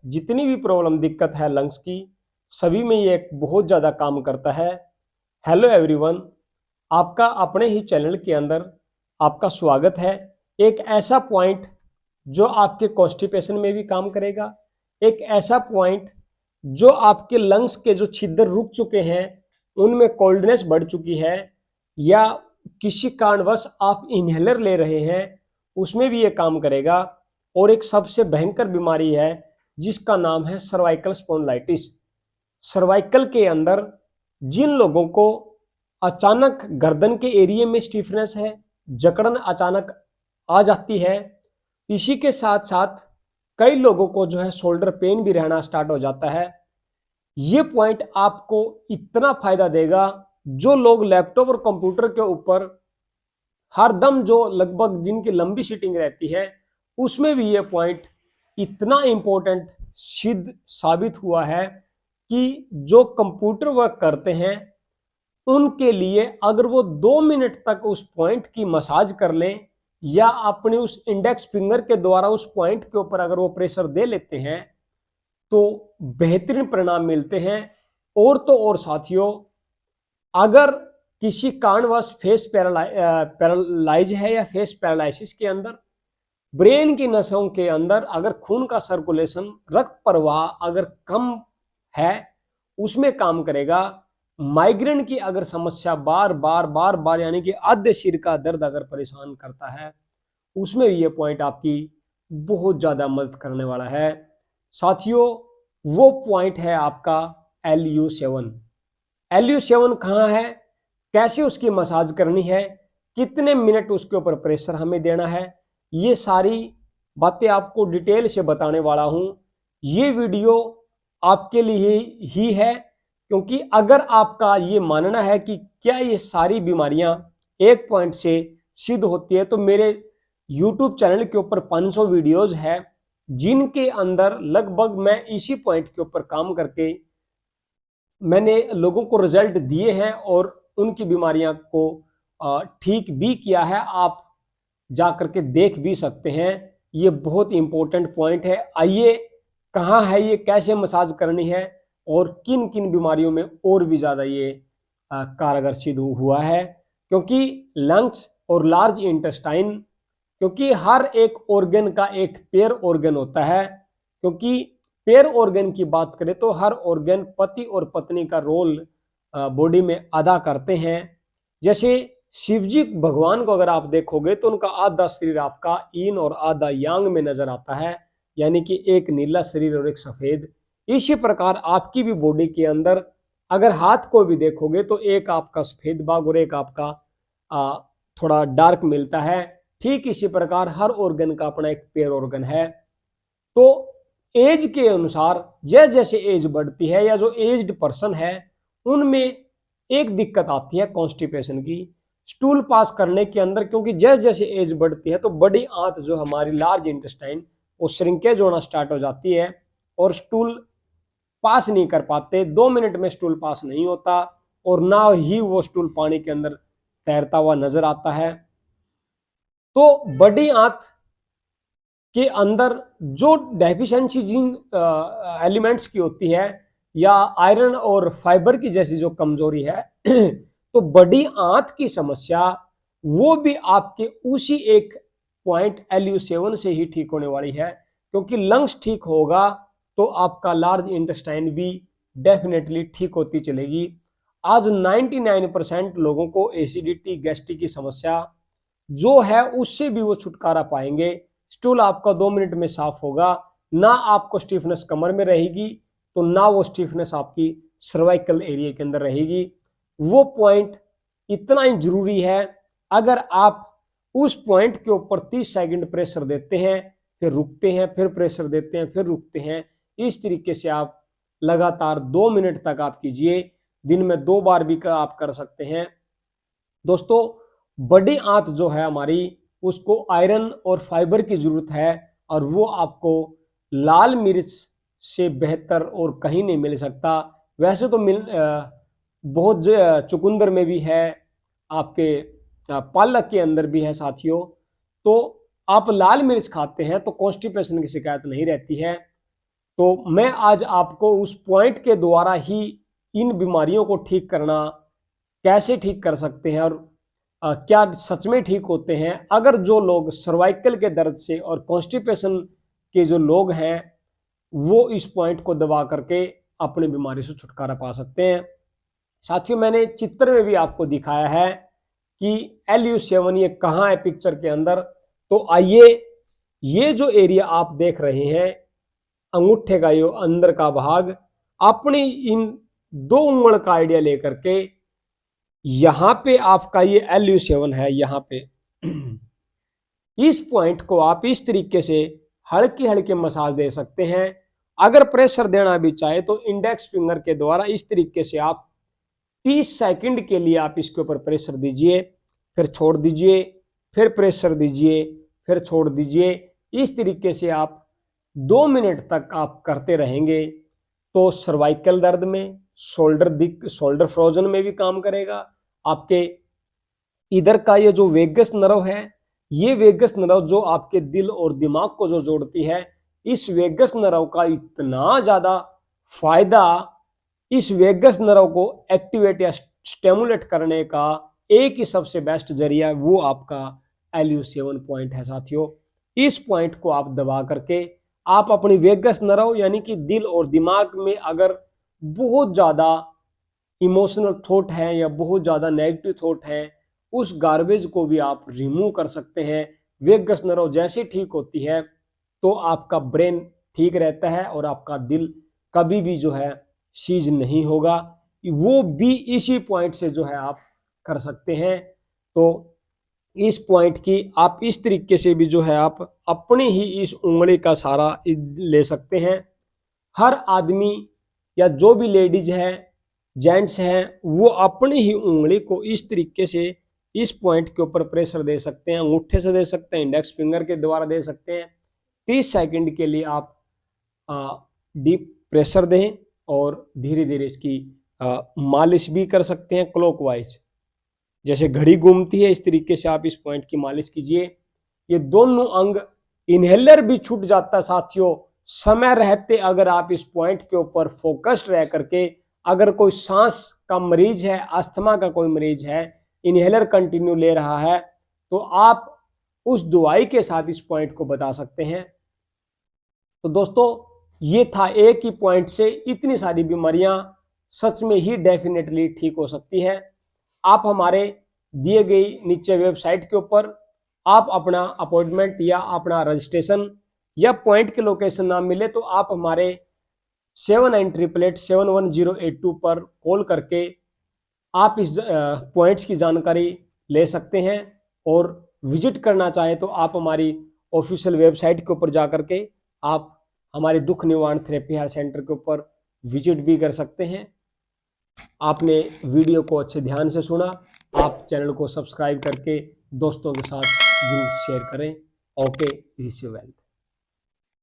जितनी भी प्रॉब्लम दिक्कत है लंग्स की, सभी में ये बहुत ज़्यादा काम करता है। हेलो एवरीवन, आपका अपने ही चैनल के अंदर आपका स्वागत है। एक ऐसा पॉइंट जो आपके कॉन्स्टिपेशन में भी काम करेगा, एक ऐसा पॉइंट जो आपके लंग्स के जो छिद्र रुक चुके हैं, उनमें कोल्डनेस बढ़ चुकी है, या किसी कारणवश आप इनहेलर ले रहे हैं, उसमें भी ये काम करेगा। और एक सबसे भयंकर बीमारी है जिसका नाम है सर्वाइकल स्पॉन्डिलाइटिस। सर्वाइकल के अंदर जिन लोगों को अचानक गर्दन के एरिया में स्टिफनेस है, जकड़न अचानक आ जाती है, इसी के साथ साथ कई लोगों को जो है शोल्डर पेन भी रहना स्टार्ट हो जाता है। ये पॉइंट आपको इतना फायदा देगा, जो लोग लैपटॉप और कंप्यूटर के ऊपर हर दम जो लगभग जिनकी लंबी सीटिंग रहती है, उसमें भी ये पॉइंट इतना इंपॉर्टेंट सिद्ध साबित हुआ है कि जो कंप्यूटर वर्क करते हैं उनके लिए अगर वो 2 मिनट तक उस पॉइंट की मसाज कर लें, या अपने उस इंडेक्स फिंगर के द्वारा उस पॉइंट के ऊपर अगर वो प्रेशर दे लेते हैं, तो बेहतरीन परिणाम मिलते हैं। और तो और साथियों, अगर किसी कारणवश फेस पैरालाइज है या फेस पैरालिसिस के अंदर ब्रेन की नसों के अंदर अगर खून का सर्कुलेशन, रक्त प्रवाह अगर कम है, उसमें काम करेगा। माइग्रेन की अगर समस्या बार बार यानी कि आधे सिर का दर्द अगर परेशान करता है, उसमें ये पॉइंट आपकी बहुत ज्यादा मदद करने वाला है। साथियों, वो पॉइंट है आपका LU7। LU7 कहाँ है, कैसे उसकी मसाज करनी है, कितने मिनट उसके ऊपर प्रेशर हमें देना है, ये सारी बातें आपको डिटेल से बताने वाला हूं। ये वीडियो आपके लिए ही है, क्योंकि अगर आपका ये मानना है कि क्या ये सारी बीमारियां एक पॉइंट से सिद्ध होती है, तो मेरे YouTube चैनल के ऊपर 500 वीडियोज है, जिनके अंदर लगभग मैं इसी पॉइंट के ऊपर काम करके मैंने लोगों को रिजल्ट दिए हैं और उनकी बीमारियां को ठीक भी किया है। आप जा करके देख भी सकते हैं। ये बहुत इंपॉर्टेंट पॉइंट है। आइए, कहाँ है ये, कैसे मसाज करनी है, और किन किन बीमारियों में और भी ज्यादा ये कारगर सिद्ध हुआ है। क्योंकि लंग्स और लार्ज इंटेस्टाइन, क्योंकि हर एक ऑर्गन का एक पेयर ऑर्गन होता है। क्योंकि पेयर ऑर्गन की बात करें तो हर ऑर्गन पति और पत्नी का रोल बॉडी में अदा करते हैं। जैसे शिवजी भगवान को अगर आप देखोगे तो उनका आधा शरीर आपका ईन और आधा यांग में नजर आता है, यानी कि एक नीला शरीर और एक सफेद। इसी प्रकार आपकी भी बॉडी के अंदर अगर हाथ को भी देखोगे तो एक आपका सफेद भाग और एक आपका थोड़ा डार्क मिलता है। ठीक इसी प्रकार हर ऑर्गन का अपना एक पेयर ऑर्गन है। तो एज के अनुसार जैसे जैसे एज बढ़ती है, या जो एज्ड पर्सन है, उनमें एक दिक्कत आती है कॉन्स्टिपेशन की, स्टूल पास करने के अंदर। क्योंकि जैसे जैसे एज बढ़ती है तो बड़ी आंत जो हमारी लार्ज इंटेस्टाइन, वो श्रिंकेज होना स्टार्ट हो जाती है और स्टूल पास नहीं कर पाते। 2 मिनट में स्टूल पास नहीं होता, और ना ही वो स्टूल पानी के अंदर तैरता हुआ नजर आता है। तो बड़ी आंत के अंदर जो डेफिशिएंसी जिन एलिमेंट्स की होती है, या आयरन और फाइबर की जैसी जो कमजोरी है तो बड़ी आंत की समस्या वो भी आपके उसी एक पॉइंट LU7 से ही ठीक होने वाली है। क्योंकि लंग्स ठीक होगा तो आपका लार्ज इंटेस्टाइन भी डेफिनेटली ठीक होती चलेगी। आज 99% लोगों को एसिडिटी, गैस्ट्रिक की समस्या जो है उससे भी वो छुटकारा पाएंगे। स्टूल आपका 2 मिनट में साफ होगा, ना आपको स्टिफनेस कमर में रहेगी, तो ना वो स्टिफनेस आपकी सर्वाइकल एरिया के अंदर रहेगी। वो पॉइंट इतना ही जरूरी है। अगर आप उस पॉइंट के ऊपर 30 सेकंड प्रेशर देते हैं, फिर रुकते हैं, फिर प्रेशर देते हैं, फिर रुकते हैं, इस तरीके से आप लगातार 2 मिनट तक आप कीजिए। दिन में 2 बार भी आप कर सकते हैं। दोस्तों, बड़ी आंत जो है हमारी, उसको आयरन और फाइबर की जरूरत है, और वो आपको लाल मिर्च से बेहतर और कहीं नहीं मिल सकता। वैसे तो बहुत चुकंदर में भी है, आपके पालक के अंदर भी है साथियों। तो आप लाल मिर्च खाते हैं तो कॉन्स्टिपेशन की शिकायत नहीं रहती है। तो मैं आज आपको उस पॉइंट के द्वारा ही इन बीमारियों को ठीक करना, कैसे ठीक कर सकते हैं और क्या सच में ठीक होते हैं। अगर जो लोग सर्वाइकल के दर्द से और कॉन्स्टिपेशन के जो लोग हैं वो इस पॉइंट को दबा करके अपनी बीमारी से छुटकारा पा सकते हैं। साथियों, मैंने चित्र में भी आपको दिखाया है कि LU7 ये कहाँ है पिक्चर के अंदर। तो आइए, ये जो एरिया आप देख रहे हैं, अंगूठे का ये अंदर का भाग, अपनी इन 2 उंगल का आइडिया लेकर के यहां पे आपका ये LU7 है, यहां पे इस पॉइंट को आप इस तरीके से हल्की हल्की मसाज दे सकते हैं। अगर प्रेशर देना भी चाहे तो इंडेक्स फिंगर के द्वारा इस तरीके से आप 30 सेकंड के लिए आप इसके ऊपर प्रेशर दीजिए, फिर छोड़ दीजिए, फिर प्रेशर दीजिए, फिर छोड़ दीजिए। इस तरीके से आप 2 मिनट तक आप करते रहेंगे तो सर्वाइकल दर्द में, शोल्डर फ्रोजन में भी काम करेगा। आपके इधर का ये जो वेगस नर्व है, ये वेगस नर्व जो आपके दिल और दिमाग को जो जोड़ती है, इस वेगस नर्व का इतना ज्यादा फायदा, इस वेगस नर्व को एक्टिवेट या स्टिमुलेट करने का एक ही सबसे बेस्ट जरिया वो आपका LU7 पॉइंट है। साथियों, इस पॉइंट को आप दबा करके आप अपनी वेगस नर्व यानी कि दिल और दिमाग में अगर बहुत ज्यादा इमोशनल थॉट है या बहुत ज्यादा नेगेटिव थॉट है, उस गार्बेज को भी आप रिमूव कर सकते हैं। वेगस नर्व जैसे ठीक होती है तो आपका ब्रेन ठीक रहता है और आपका दिल कभी भी जो है सीज नहीं होगा। वो भी इसी पॉइंट से जो है आप कर सकते हैं। तो इस पॉइंट की आप इस तरीके से भी जो है आप अपनी ही इस उंगली का सहारा ले सकते हैं। हर आदमी या जो भी लेडीज है, जेंट्स हैं, वो अपनी ही उंगली को इस तरीके से इस पॉइंट के ऊपर प्रेशर दे सकते हैं। अंगूठे से दे सकते हैं, इंडेक्स फिंगर के द्वारा दे सकते हैं। 30 सेकंड के लिए आप डीप प्रेशर दें और धीरे धीरे इसकी मालिश भी कर सकते हैं क्लॉकवाइज। जैसे घड़ी घूमती है इस तरीके से आप इस पॉइंट की मालिश कीजिए। ये दोनों अंग, इनहेलर भी छूट जाता है साथियों। समय रहते अगर आप इस पॉइंट के ऊपर फोकस्ड रह करके, अगर कोई सांस का मरीज है, अस्थमा का कोई मरीज है, इनहेलर कंटिन्यू ले रहा है, तो आप उस दवाई के साथ इस पॉइंट को बता सकते हैं। तो दोस्तों, ये था एक ही पॉइंट से इतनी सारी बीमारियां सच में ही डेफिनेटली ठीक हो सकती है। आप हमारे दिए गई नीचे वेबसाइट के ऊपर आप अपना अपॉइंटमेंट या अपना रजिस्ट्रेशन या पॉइंट के लोकेशन ना मिले तो आप हमारे 7988871082 पर कॉल करके आप इस पॉइंट्स की जानकारी ले सकते हैं। और विजिट करना चाहे तो आप हमारी ऑफिशियल वेबसाइट के ऊपर जा करके आप हमारे दुख निवारण थेरेपी हेल्थ सेंटर के ऊपर विजिट भी कर सकते हैं। आपने वीडियो को अच्छे ध्यान से सुना। आप चैनल को सब्सक्राइब करके दोस्तों के साथ जरूर शेयर करें। Okay, wish you well.